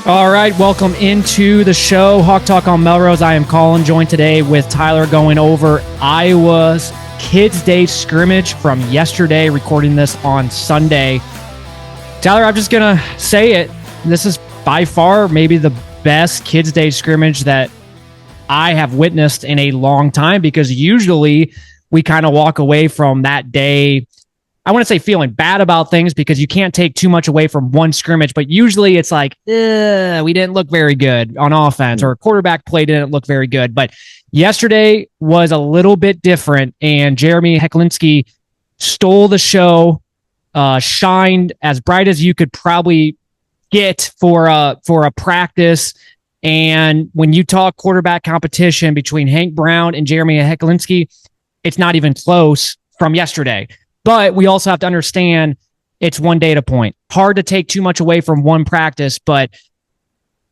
All right, welcome into the show, Hawk Talk on Melrose. I am Collin, joined today with Tyler going over Iowa's Kids Day scrimmage from yesterday, recording this on Sunday. Tyler, I'm just going to say it. This is by far maybe the best Kids Day scrimmage that I have witnessed in a long time, because usually we kind of walk away from that day, I want to say feeling bad about things, because you can't take too much away from one scrimmage, but usually it's like, we didn't look very good on offense, or quarterback play didn't look very good. But yesterday was a little bit different, and Jeremy Hecklinski stole the show, shined as bright as you could probably get for a practice. And when you talk quarterback competition between Hank Brown and Jeremy Hecklinski, it's not even close from yesterday. But we also have to understand it's one data point. Hard to take too much away from one practice, but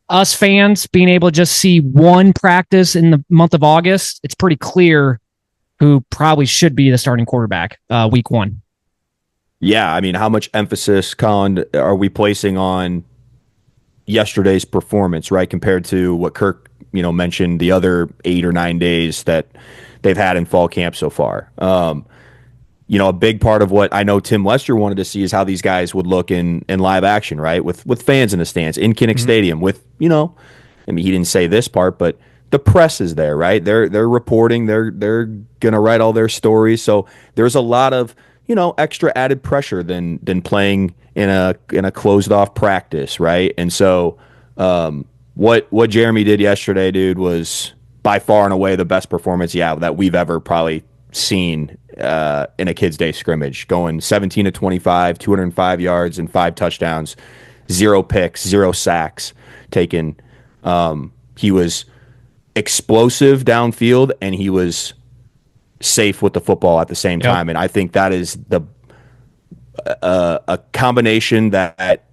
us fans being able to just see one practice in the month of August, it's pretty clear who probably should be the starting quarterback week one. Yeah, I mean, how much emphasis, Collin, are we placing on yesterday's performance, right, compared to what Kirk, mentioned the other 8 or 9 days that they've had in fall camp so far? A big part of what I know Tim Lester wanted to see is how these guys would look in live action, right? With fans in the stands, in Kinnick Stadium, with, he didn't say this part, but the press is there, right? They're reporting, they're gonna write all their stories. So there's a lot of, extra added pressure than playing in a closed off practice, right? And so what Jeremy did yesterday, dude, was by far and away the best performance, that we've ever probably seen in a Kids Day scrimmage, going 17 to 25, 205 yards and 5 touchdowns, 0 picks, 0 sacks taken. He was explosive downfield, and he was safe with the football at the same time. And I think that is a combination that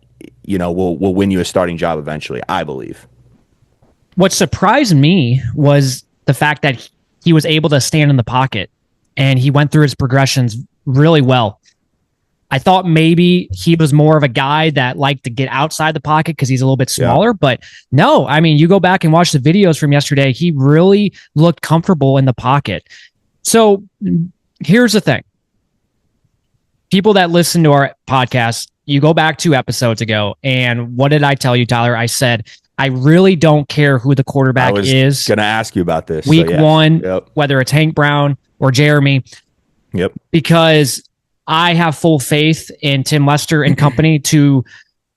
will win you a starting job eventually, I believe. What surprised me was the fact that he was able to stand in the pocket, and he went through his progressions really well. I thought maybe he was more of a guy that liked to get outside the pocket because he's a little bit smaller, but no, I mean, you go back and watch the videos from yesterday, he really looked comfortable in the pocket. So here's the thing. People that listen to our podcast, you go back 2 episodes ago, and what did I tell you, Tyler? I said, I really don't care who the quarterback is. I was going to ask you about this. Week one, whether it's Hank Brown or Jeremy. Yep. Because I have full faith in Tim Lester and company to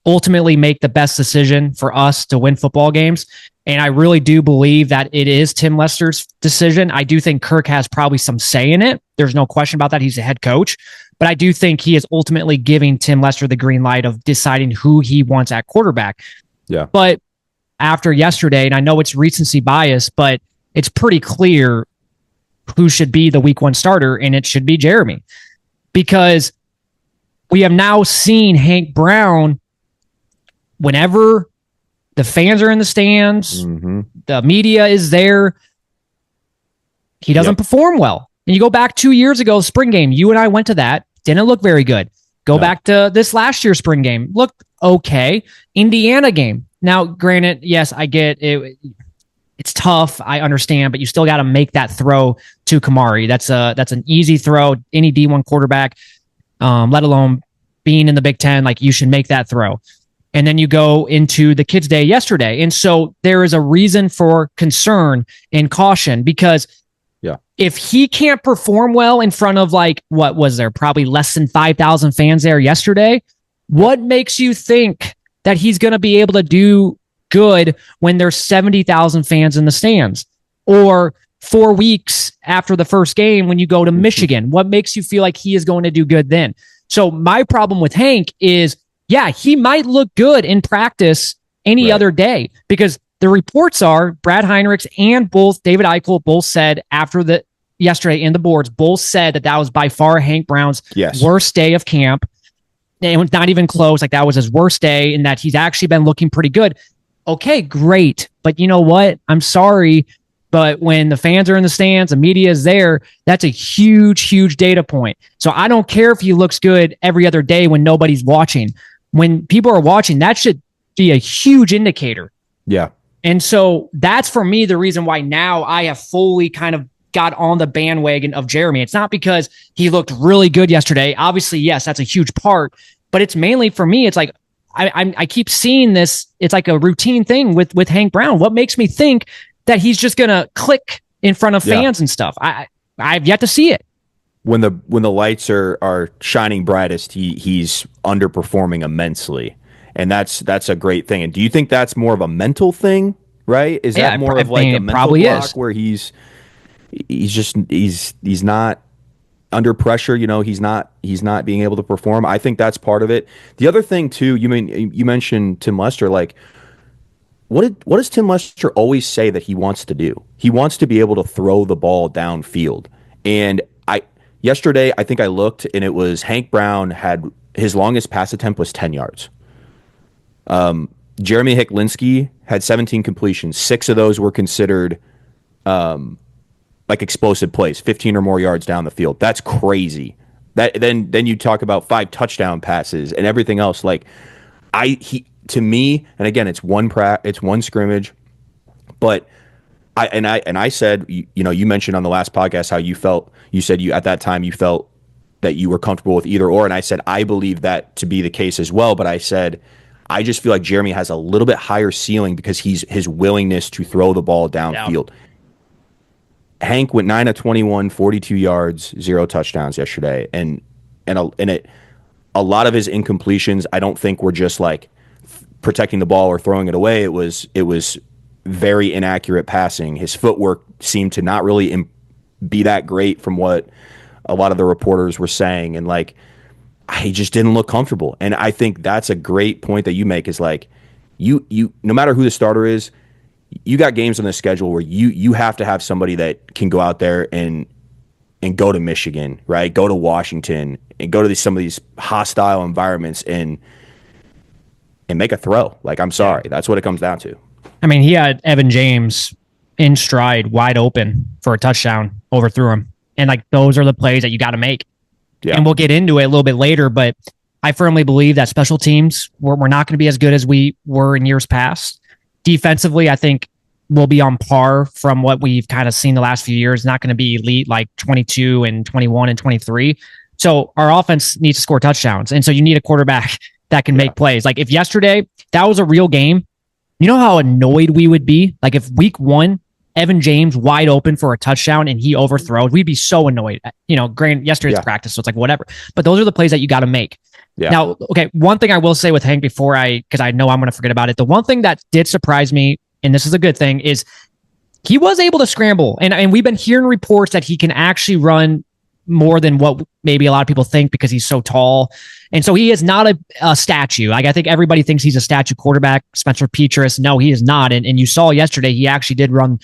ultimately make the best decision for us to win football games. And I really do believe that it is Tim Lester's decision. I do think Kirk has probably some say in it. There's no question about that. He's the head coach. But I do think he is ultimately giving Tim Lester the green light of deciding who he wants at quarterback. Yeah. But after yesterday, and I know it's recency bias, but it's pretty clear who should be the week one starter, and it should be Jeremy. Because we have now seen Hank Brown, whenever the fans are in the stands, the media is there, he doesn't perform well. And you go back 2 years ago, spring game, you and I went to that, didn't look very good. Go back to this last year's spring game, looked okay. Indiana game. Now, granted, yes, I get it. It's tough. I understand, but you still got to make that throw to Kamari. That's an easy throw. Any D1 quarterback, let alone being in the Big Ten, like, you should make that throw. And then you go into the Kids Day yesterday. And so there is a reason for concern and caution, because if he can't perform well in front of, like, what was there, probably less than 5,000 fans there yesterday, what makes you think that he's going to be able to do good when there's 70,000 fans in the stands? Or 4 weeks after the first game when you go to Michigan, what makes you feel like he is going to do good then? So my problem with Hank is, he might look good in practice any other day, because the reports are Brad Heinrichs and both David Eichel both said after the yesterday in the boards, both said that was by far Hank Brown's worst day of camp. It was not even close. Like, that was his worst day, and that he's actually been looking pretty good. Okay, great. But you know what? I'm sorry, but when the fans are in the stands, the media is there, that's a huge, huge data point. So I don't care if he looks good every other day when nobody's watching. When people are watching, that should be a huge indicator. Yeah. And so that's for me the reason why now I have fully kind of got on the bandwagon of Jeremy. It's not because he looked really good yesterday. Obviously, yes, that's a huge part, but it's mainly for me. It's like I keep seeing this. It's like a routine thing with Hank Brown. What makes me think that he's just gonna click in front of fans and stuff? I've yet to see it. When the lights are shining brightest, he's underperforming immensely, and that's a great thing. And do you think that's more of a mental thing, right? Is that more of like a mental block where he's not under pressure? You know, he's not being able to perform. I think that's part of it. The other thing too, you mentioned Tim Lester. Like, what does Tim Lester always say that he wants to do? He wants to be able to throw the ball downfield. And yesterday, I think I looked, and it was Hank Brown had his longest pass attempt was 10 yards. Jeremy Hecklinski had 17 completions. 6 of those were considered like explosive plays, 15 or more yards down the field. That's crazy. Then you talk about 5 touchdown passes and everything else. Like to me, and again, it's one scrimmage, but I said, you mentioned on the last podcast how you felt. You said at that time you felt that you were comfortable with either or, and I said I believe that to be the case as well. But I said I just feel like Jeremy has a little bit higher ceiling because his willingness to throw the ball downfield. Yeah. Hank went 9 of 21, 42 yards, 0 touchdowns yesterday, and a lot of his incompletions I don't think were just like protecting the ball or throwing it away. It was very inaccurate passing. His footwork seemed to not really be that great from what a lot of the reporters were saying, and like he just didn't look comfortable. And I think that's a great point that you make, is like you no matter who the starter is, you got games on the schedule where you have to have somebody that can go out there and go to Michigan, right? Go to Washington and go to some of these hostile environments and make a throw. Like, I'm sorry, that's what it comes down to. I mean, he had Evan James in stride, wide open for a touchdown, overthrew him. And like, those are the plays that you got to make. Yeah. And we'll get into it a little bit later, but I firmly believe that special teams, we're not going to be as good as we were in years past. Defensively, I think we'll be on par from what we've kind of seen the last few years. Not going to be elite like 22 and 21 and 23. So our offense needs to score touchdowns. And so you need a quarterback that can make plays. Like if yesterday, that was a real game, you know how annoyed we would be? Like if week 1, Evan James wide open for a touchdown and he overthrows, we'd be so annoyed. Granted, yesterday's practice, so it's like whatever. But those are the plays that you got to make. Yeah. Now, okay, one thing I will say with Hank because I know I'm going to forget about it. The one thing that did surprise me, and this is a good thing, is he was able to scramble. And we've been hearing reports that he can actually run more than what maybe a lot of people think because he's so tall. And so he is not a statue. Like I think everybody thinks he's a statue quarterback. Spencer Petras, no, he is not. And you saw yesterday, he actually did run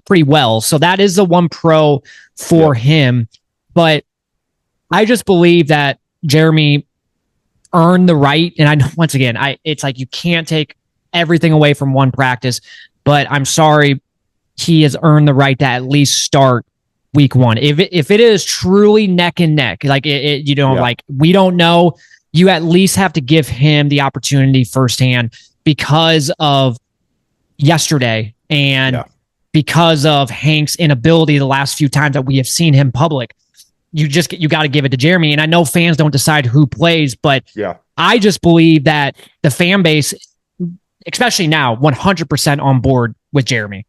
pretty well. So that is the one pro for him. But I just believe that Jeremy earned the right. And I know, once again, it's like you can't take everything away from one practice, but I'm sorry, he has earned the right to at least start week 1. If it is truly neck and neck, like like we don't know, you at least have to give him the opportunity firsthand because of yesterday and because of Hank's inability the last few times that we have seen him public. You got to give it to Jeremy. And I know fans don't decide who plays, but I just believe that the fan base, especially now, 100% on board with Jeremy.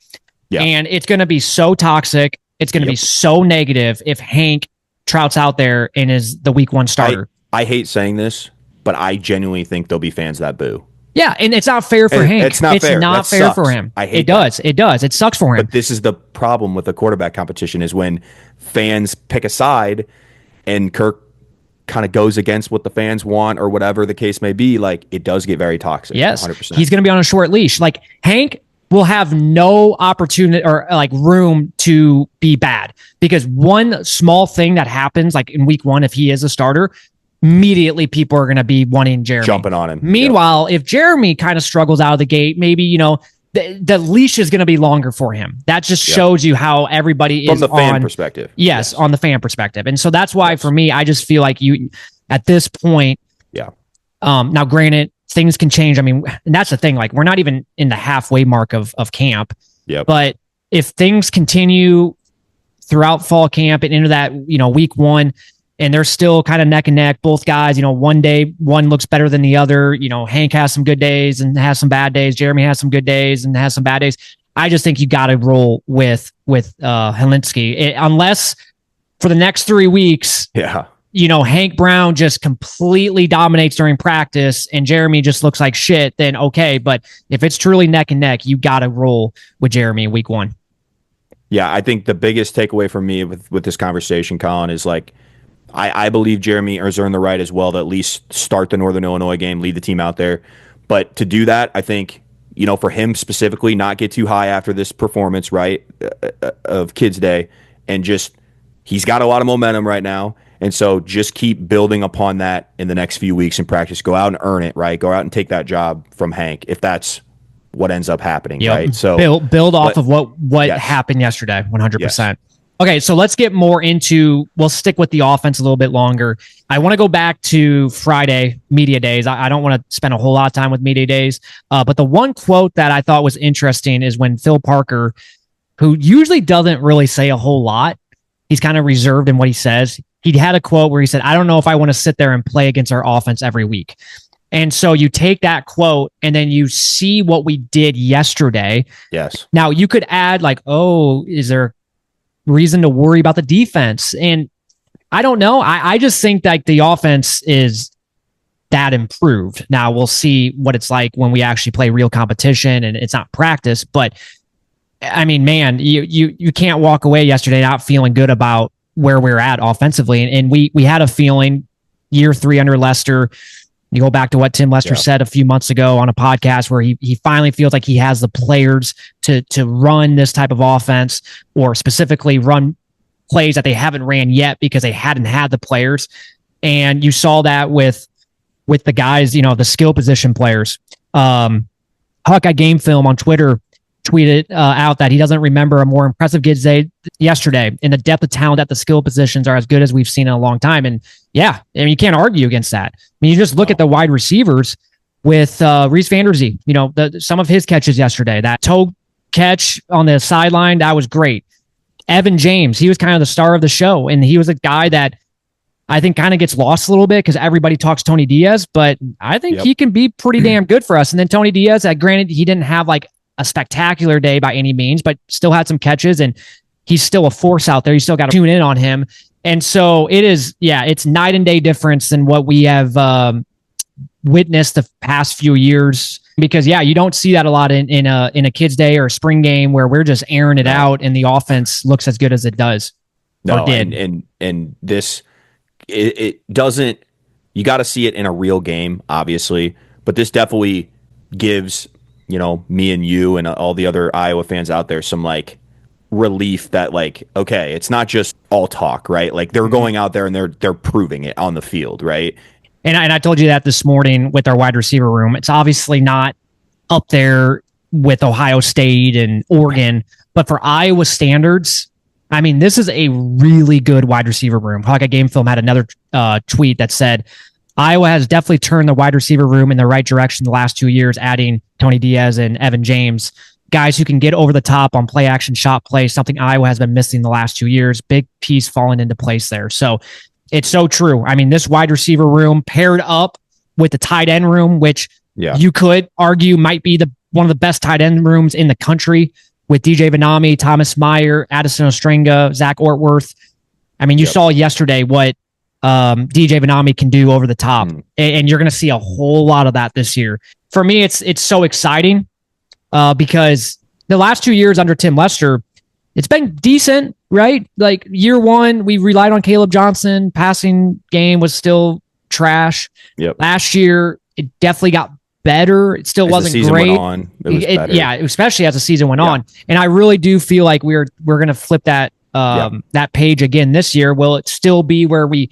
Yeah. And it's going to be so toxic. It's going to be so negative if Hank trouts out there and is the week 1 starter. I hate saying this, but I genuinely think there'll be fans that boo. Yeah, and it's not fair for Hank. It's not fair for him. I hate it. It does. It sucks for him. But this is the problem with the quarterback competition, is when fans pick a side and Kirk kind of goes against what the fans want or whatever the case may be. Like, it does get very toxic. Yes, 100%. He's going to be on a short leash. Like, Hank will have no opportunity or like room to be bad because one small thing that happens, like in week 1, if he is a starter, immediately people are going to be wanting Jeremy, jumping on him. Meanwhile, if Jeremy kind of struggles out of the gate, maybe, the leash is going to be longer for him. That just shows you how everybody from is the fan perspective. Yes, on the fan perspective. And so that's why for me, I just feel like you, at this point, now granted, things can change. I mean, and that's the thing. Like, we're not even in the halfway mark of camp. Yep. But if things continue throughout fall camp and into that, week one, and they're still kind of neck and neck, both guys, one day one looks better than the other. Hank has some good days and has some bad days. Jeremy has some good days and has some bad days. I just think you got to roll with Hecklinski, unless for the next 3 weeks, Hank Brown just completely dominates during practice and Jeremy just looks like shit, then okay. But if it's truly neck and neck, you got to roll with Jeremy in week one. Yeah, I think the biggest takeaway for me with this conversation, Collin, is like, I believe Jeremy has earned the right as well to at least start the Northern Illinois game, lead the team out there. But to do that, I think, for him specifically, not get too high after this performance, right, of Kids Day, and just, he's got a lot of momentum right now. And so just keep building upon that in the next few weeks in practice. Go out and earn it, right? Go out and take that job from Hank, if that's what ends up happening, right? So build off of what happened yesterday, 100%. Yes. Okay, so let's get more into, we'll stick with the offense a little bit longer. I want to go back to Friday, media days. I don't want to spend a whole lot of time with media days, but the one quote that I thought was interesting is when Phil Parker, who usually doesn't really say a whole lot, he's kind of reserved in what he says. He had a quote where he said, "I don't know if I want to sit there and play against our offense every week." And so you take that quote and then you see what we did yesterday. Yes. Now you could add like, oh, is there reason to worry about the defense? And I don't know. I just think that the offense is that improved. Now we'll see what it's like when we actually play real competition and it's not practice. But I mean, man, you can't walk away yesterday not feeling good about where we're at offensively. And we had a feeling year 3 under Lester. You go back to what Tim Lester said a few months ago on a podcast where he finally feels like he has the players to run this type of offense, or specifically run plays that they haven't ran yet because they hadn't had the players. And you saw that with the guys, the skill position players. Hawkeye Game Film on Twitter tweeted out that he doesn't remember a more impressive Kids Day yesterday, and the depth of talent at the skill positions are as good as we've seen in a long time. And yeah, I mean, you can't argue against that. I mean, you just look at the wide receivers with Reese Vanderzee, some of his catches yesterday, that toe catch on the sideline, that was great. Evan James, he was kind of the star of the show, and he was a guy that I think kind of gets lost a little bit because everybody talks Tony Diaz, but I think he can be pretty damn good for us. And then Tony Diaz, granted, he didn't have like a spectacular day by any means, but still had some catches, and he's still a force out there. You still got to tune in on him. And so it's night and day difference than what we have witnessed the past few years, because you don't see that a lot in a Kids Day or a spring game where we're just airing it out and the offense looks as good as it does. No, and this, it doesn't, you got to see it in a real game, obviously, but this definitely gives, me and you and all the other Iowa fans out there some like relief that like, okay, it's not just all talk, right? Like they're going out there and they're proving it on the field, right? And I told you that this morning with our wide receiver room. It's obviously not up there with Ohio State and Oregon, but for Iowa standards, I mean, this is a really good wide receiver room. Hawkeye Game Film had another tweet that said, Iowa has definitely turned the wide receiver room in the right direction the last 2 years, adding Tony Diaz and Evan James, guys who can get over the top on play action shot play, something Iowa has been missing the last 2 years. Big piece falling into place there. So it's so true. I mean, this wide receiver room paired up with the tight end room, which you could argue might be one of the best tight end rooms in the country, with DJ Venami, Thomas Meyer, Addison Ostrenga, Zach Ortworth. I mean, you saw yesterday what DJ Venami can do over the top, and you're going to see a whole lot of that this year. For me, it's so exciting because the last 2 years under Tim Lester, it's been decent, right? Like year one, we relied on Caleb Johnson. Passing game was still trash. Last year, it definitely got better. It still wasn't great. Went on, it was better. Yeah, especially as the season went on. And I really do feel like we're going to flip that that page again this year. Will it still be where we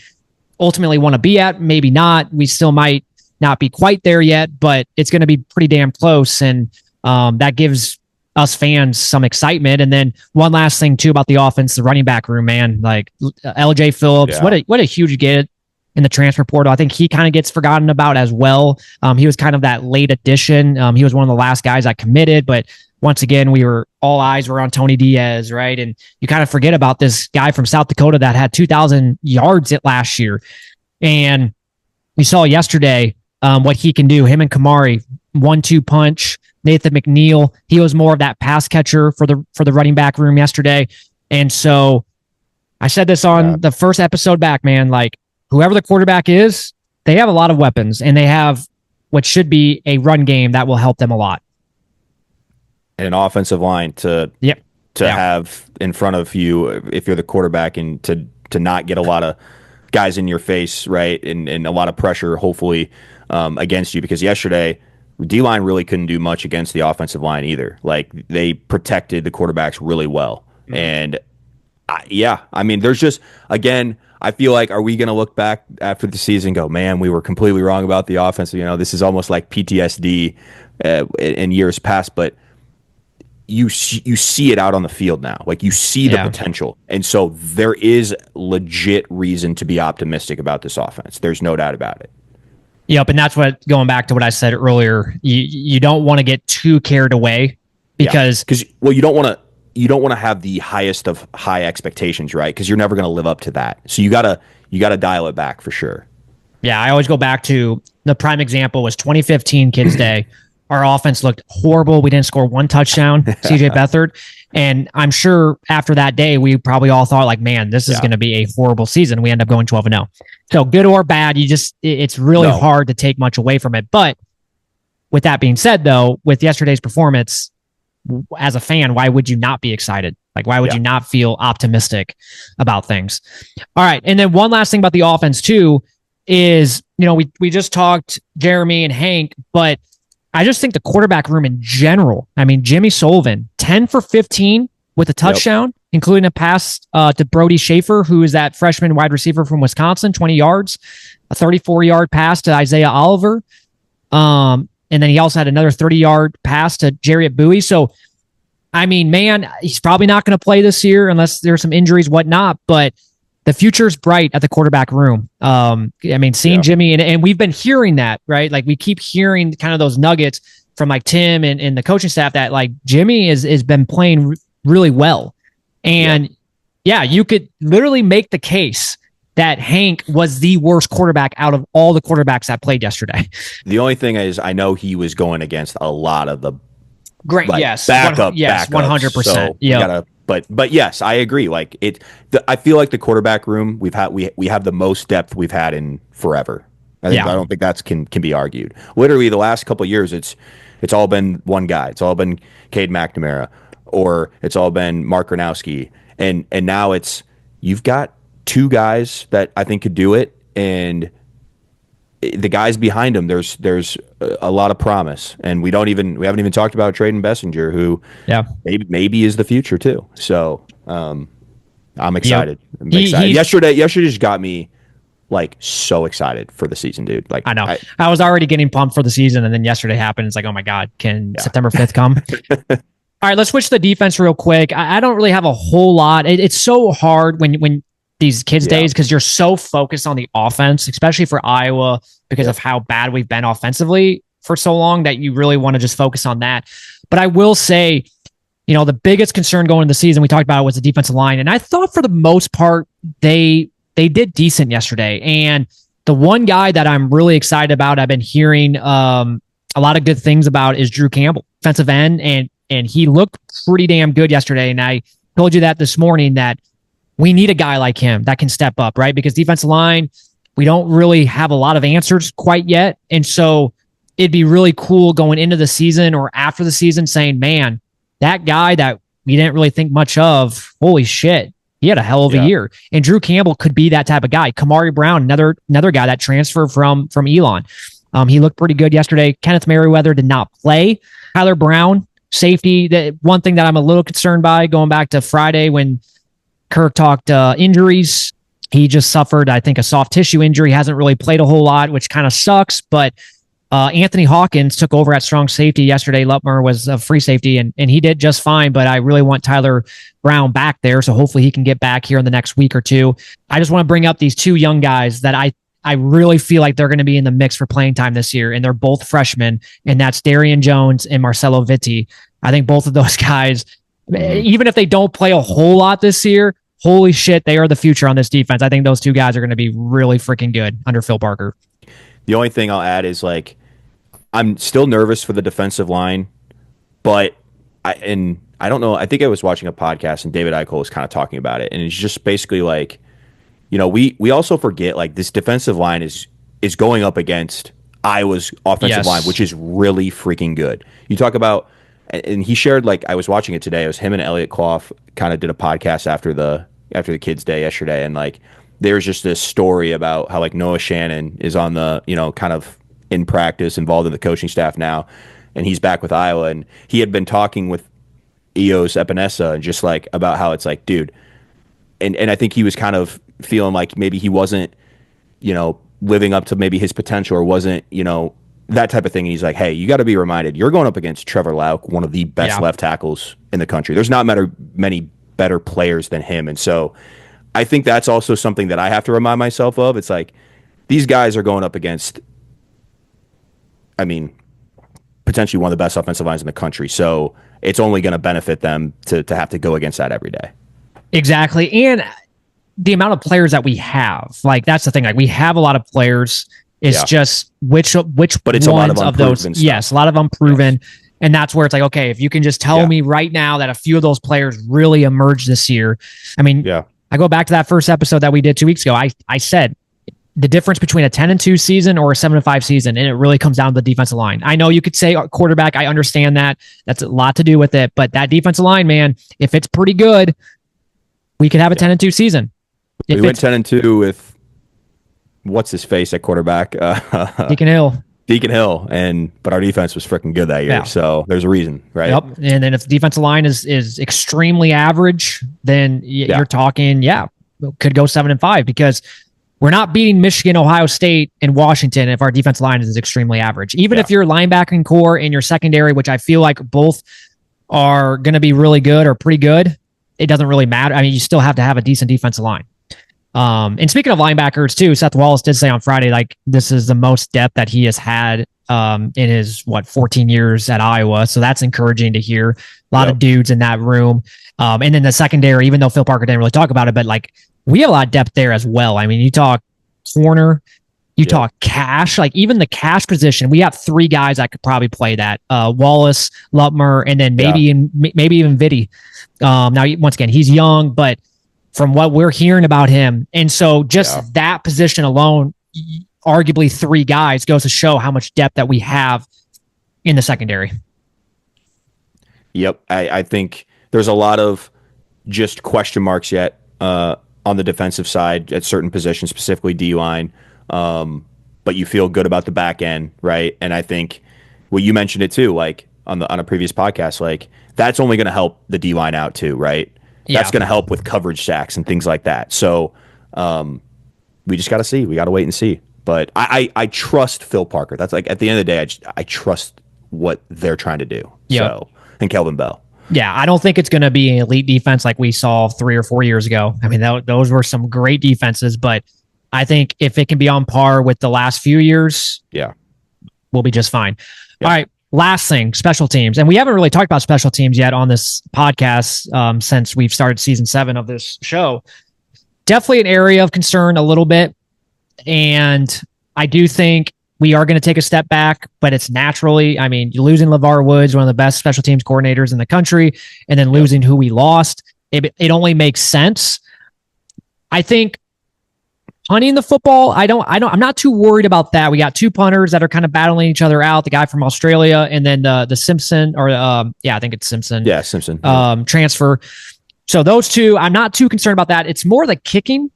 ultimately want to be at? Maybe not. We still might not be quite there yet, but it's going to be pretty damn close. And that gives us fans some excitement. And then one last thing too about the offense, the running back room, man, like LJ Phillips, what a huge get in the transfer portal. I think he kind of gets forgotten about as well. He was kind of that late addition. He was one of the last guys I committed, but once again, all eyes were on Tony Diaz, right? And you kind of forget about this guy from South Dakota that had 2,000 yards last year. And we saw yesterday what he can do. Him and Kamari, 1-2 punch. Nathan McNeil, he was more of that pass catcher for the running back room yesterday. And so I said this on the first episode back, man, like whoever the quarterback is, they have a lot of weapons and they have what should be a run game that will help them a lot. An offensive line to have in front of you if you're the quarterback, and to not get a lot of guys in your face, right? And a lot of pressure, hopefully, against you, because yesterday D-line really couldn't do much against the offensive line either. Like, they protected the quarterbacks really well. Mm-hmm. And I mean, there's just, again, I feel like, are we going to look back after the season and go, man, we were completely wrong about the offense? This is almost like PTSD in years past, but you see it out on the field now. Like, you see the potential. And so there is legit reason to be optimistic about this offense. There's no doubt about it. Yep, and that's what, going back to what I said earlier, you don't want to get too carried away because you don't want to have the highest of high expectations, right? Because you're never going to live up to that. So you gotta dial it back for sure. Yeah, I always go back to the prime example was 2015 Kids Day. Our offense looked horrible. We didn't score one touchdown, CJ Beathard. And I'm sure after that day, we probably all thought, like, man, this is going to be a horrible season. We end up going 12-0. So good or bad, it's really hard to take much away from it. But with that being said, though, with yesterday's performance, as a fan, why would you not be excited? Like, why would you not feel optimistic about things? All right. And then one last thing about the offense, too, is, we just talked Jeremy and Hank, but I just think the quarterback room in general, I mean, Jimmy Sullivan, 10 for 15 with a touchdown, including a pass to Brody Schaefer, who is that freshman wide receiver from Wisconsin, 20 yards, a 34-yard pass to Isaiah Oliver. And then he also had another 30-yard pass to Jarriett Bowie. So, I mean, man, he's probably not going to play this year unless there's some injuries, whatnot, but the future's bright at the quarterback room. I mean, seeing Jimmy, and we've been hearing that, right? Like, we keep hearing kind of those nuggets from like Tim and the coaching staff that like Jimmy has been playing really well. And you could literally make the case that Hank was the worst quarterback out of all the quarterbacks that played yesterday. The only thing is, I know he was going against a lot of the backup, 100%. So but yes, I agree. Like, I feel like the quarterback room we have the most depth we've had in forever. I don't think that can be argued. Literally, the last couple of years, it's all been one guy. It's all been Cade McNamara, or it's all been Mark Gronowski, and now you've got two guys that I think could do it, and the guys behind him, there's a lot of promise, and we haven't even talked about Trayden Bessinger, who maybe is the future too. So I'm excited. I'm excited. Yesterday just got me like so excited for the season, dude. Like, I know I was already getting pumped for the season, and then yesterday happened. It's like, oh my God, can September 5th come? All right, let's switch to the defense real quick. I don't really have a whole lot. It's so hard when these kids days, because you're so focused on the offense, especially for Iowa, because of how bad we've been offensively for so long, that you really want to just focus on that. But I will say, the biggest concern going into the season, we talked about it, was the defensive line. And I thought for the most part, they did decent yesterday. And the one guy that I'm really excited about, I've been hearing a lot of good things about, is Drew Campbell, defensive end. And he looked pretty damn good yesterday. And I told you that this morning, that we need a guy like him that can step up, right? Because defensive line, we don't really have a lot of answers quite yet. And so it'd be really cool going into the season or after the season saying, man, that guy that we didn't really think much of, holy shit, he had a hell of a year. And Drew Campbell could be that type of guy. Kamari Brown, another guy that transferred from Elon. He looked pretty good yesterday. Kenneth Merriweather did not play. Tyler Brown, safety. The one thing that I'm a little concerned by, going back to Friday when Kirk talked injuries, he just suffered, I think, a soft tissue injury. Hasn't really played a whole lot, which kind of sucks. But Anthony Hawkins took over at strong safety yesterday. Lutmer was a free safety, and he did just fine. But I really want Tyler Brown back there, so hopefully he can get back here in the next week or two. I just want to bring up these two young guys that I really feel like they're going to be in the mix for playing time this year, and they're both freshmen, and that's Darian Jones and Marcelo Vitti. I think both of those guys, even if they don't play a whole lot this year, holy shit, they are the future on this defense. I think those two guys are going to be really freaking good under Phil Parker. The only thing I'll add is like, I'm still nervous for the defensive line, but I don't know. I think I was watching a podcast and David Eichel was kind of talking about it, and it's just basically like, we also forget like this defensive line is going up against Iowa's offensive line, which is really freaking good. You talk about, and he shared, like, I was watching it today. It was him and Elliot Clough kind of did a podcast after the kids' day yesterday, and like there's just this story about how like Noah Shannon is on the kind of in practice, involved in the coaching staff now, and he's back with Iowa, and he had been talking with Eos Epinesa and just like about how it's like, dude, and I think he was kind of feeling like maybe he wasn't, living up to maybe his potential, or wasn't, that type of thing. And he's like, hey, you got to be reminded, you're going up against Trevor Lauk, one of the best left tackles in the country. There's not many better players than him. And so I think that's also something that I have to remind myself of. It's like, these guys are going up against, potentially one of the best offensive lines in the country. So it's only going to benefit them to have to go against that every day. Exactly. And the amount of players that we have, like, that's the thing. Like, we have a lot of players. It's just which but it's ones of those. Stuff. Yes, a lot of unproven. Yes. And that's where it's like, okay, if you can just tell me right now that a few of those players really emerged this year. I go back to that first episode that we did 2 weeks ago. I said the difference between a 10-2 season or a 7-5 season, and it really comes down to the defensive line. I know you could say quarterback. I understand that. That's a lot to do with it. But that defensive line, man, if it's pretty good, we could have a 10-2 season. We went 10-2 with what's his face at quarterback, Deacon Hill, but our defense was freaking good that year. Yeah. So there's a reason, right? Yep. And then if the defensive line is extremely average, then you're talking, could go 7-5, because we're not beating Michigan, Ohio State, and Washington if our defensive line is extremely average. Even if your linebacking core and your secondary, which I feel like both are going to be really good or pretty good, it doesn't really matter. You still have to have a decent defensive line. And speaking of linebackers too, Seth Wallace did say on Friday, like, this is the most depth that he has had in his 14 years at Iowa. So that's encouraging to hear. A lot of dudes in that room. And then the secondary, even though Phil Parker didn't really talk about it, but like, we have a lot of depth there as well. You talk corner, you talk cash, like even the cash position, we have 3 guys that could probably play that. Wallace, Lutmer, and then maybe even Vitti. Now, once again, he's young, but from what we're hearing about him. And so just that position alone, arguably 3 guys, goes to show how much depth that we have in the secondary. Yep. I think there's a lot of just question marks yet on the defensive side at certain positions, specifically D-line. But you feel good about the back end, right? And I think, well, you mentioned it too, like on a previous podcast, like that's only going to help the D-line out too, right? That's going to help with coverage sacks and things like that. So we just got to see. We got to wait and see. But I trust Phil Parker. That's like, at the end of the day, I trust what they're trying to do. Yep. So, and Kelvin Bell. Yeah, I don't think it's going to be an elite defense like we saw 3 or 4 years ago. Those were some great defenses, but I think if it can be on par with the last few years, we'll be just fine. All right. Last thing, special teams. And we haven't really talked about special teams yet on this podcast since we've started season 7 of this show. Definitely an area of concern a little bit. And I do think we are going to take a step back, but it's naturally, you're losing LeVar Woods, one of the best special teams coordinators in the country, and then losing who we lost. It only makes sense. I think punting the football, I'm not too worried about that. We got 2 punters that are kind of battling each other out. The guy from Australia, and then the Simpson, or I think it's Simpson. Yeah, Simpson. Transfer. So those 2, I'm not too concerned about that. It's more the kicking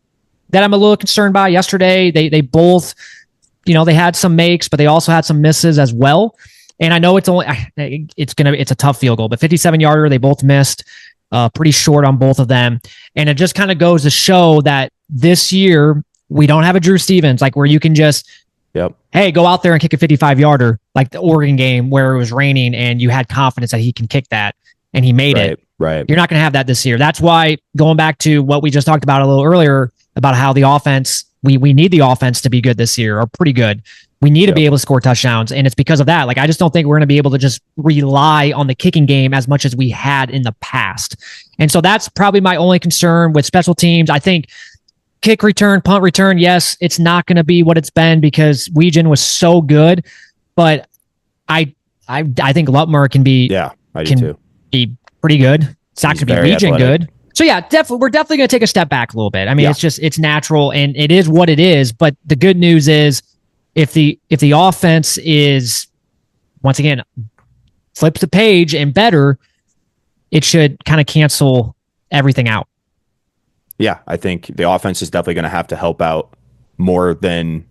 that I'm a little concerned by. Yesterday, they both, they had some makes, but they also had some misses as well. And I know it's a tough field goal, but 57-yarder, they both missed. Pretty short on both of them. And it just kind of goes to show that this year we don't have a Drew Stevens, like where you can just, hey, go out there and kick a 55-yarder, like the Oregon game where it was raining and you had confidence that he can kick that, and he made it. Right. You're not going to have that this year. That's why, going back to what we just talked about a little earlier about how the offense We need the offense to be good this year, or pretty good. We need to be able to score touchdowns, and it's because of that. Like, I just don't think we're going to be able to just rely on the kicking game as much as we had in the past. And so that's probably my only concern with special teams. I think kick return, punt return, yes, it's not going to be what it's been because Weegan was so good, but I think Lutmer can be be pretty good. It's not going to be Weegan good. So yeah, we're definitely going to take a step back a little bit. I mean, it's natural and it is what it is. But the good news is, if the offense is, once again, flips the page and better, it should kind of cancel everything out. Yeah, I think the offense is definitely going to have to help out more than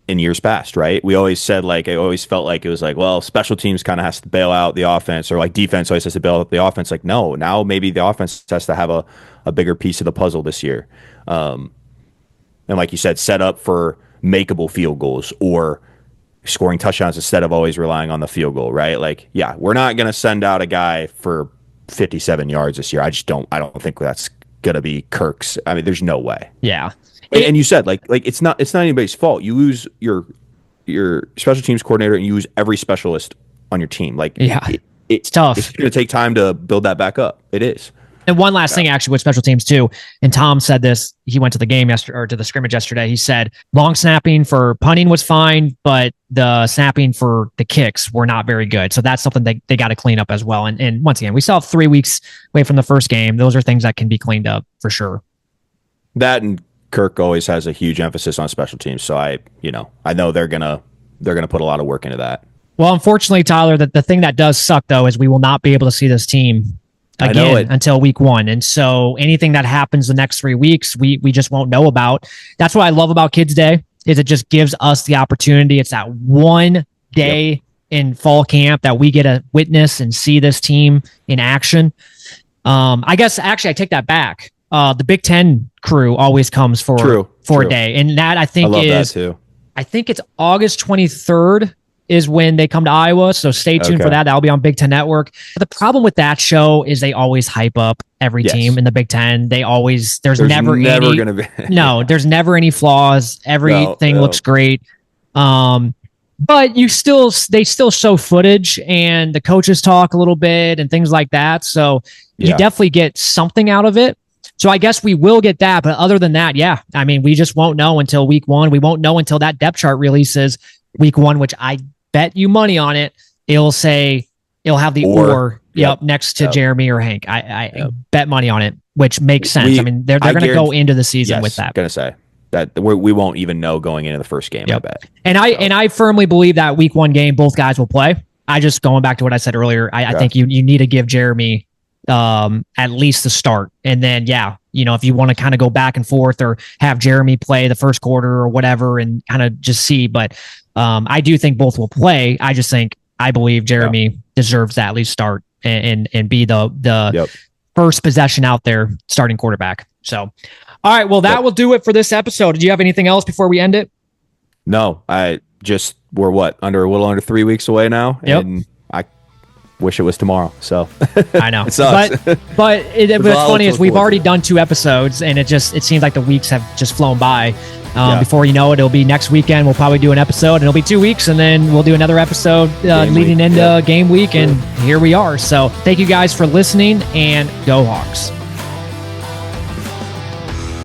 in years past, right? We always said, I always felt like it was like, well, special teams kind of has to bail out the offense, or like defense always has to bail out the offense. Like, no, now maybe the offense has to have a bigger piece of the puzzle this year. And like you said, set up for makeable field goals or scoring touchdowns instead of always relying on the field goal, right? Like, yeah, we're not going to send out a guy for 57 yards this year. I don't think that's going to be Kirk's. I mean, there's no way. Yeah. And you said like it's not anybody's fault. You lose your special teams coordinator and you lose every specialist on your team. Like, it's tough. It's going to take time to build that back up. It is. And one last thing, actually, with special teams too. And Tom said this. He went to the game yesterday, or to the scrimmage yesterday. He said long snapping for punting was fine, but the snapping for the kicks were not very good. So that's something they got to clean up as well. And once again, we still have 3 weeks away from the first game. Those are things that can be cleaned up for sure. That, and Kirk always has a huge emphasis on special teams. So I know they're gonna put a lot of work into that. Well, unfortunately, Tyler, the thing that does suck though is we will not be able to see this team again until week 1. And so anything that happens the next 3 weeks, we just won't know about. That's what I love about Kids Day, is it just gives us the opportunity. It's that one day in fall camp that we get to witness and see this team in action. I guess actually I take that back. The Big Ten crew always comes for a day. And that I think I think it's August 23rd is when they come to Iowa. So stay tuned for that. That'll be on Big Ten Network. But the problem with that show is they always hype up every team in the Big Ten. There's never gonna be there's never any flaws. Everything looks great. But they still show footage and the coaches talk a little bit and things like that. So you definitely get something out of it. So I guess we will get that. But other than that, I mean, we just won't know until week 1. We won't know until that depth chart releases week 1, which I bet you money on it. It'll have the or next to Jeremy or Hank. I bet money on it, which makes sense. I mean, they're going to go into the season with that. Going to say that we won't even know going into the first game. I bet. And I firmly believe that week 1 game, both guys will play. I just going back to what I said earlier. I think you need to give Jeremy at least the start, and then if you want to kind of go back and forth or have Jeremy play the first quarter or whatever and kind of just see. But I do think both will play. I believe Jeremy deserves that at least start and be the first possession out there starting quarterback. So, all right, well, that will do it for this episode. Did you have anything else before we end it? No, we're a little under 3 weeks away now. Yep. And I wish it was tomorrow. So I know, it sucks. but what's funny is we've already done 2 episodes and it seems like the weeks have just flown by. Before you know it, it'll be next weekend. We'll probably do an episode and it'll be 2 weeks and then we'll do another episode leading into game week. And here we are. So thank you guys for listening and go Hawks.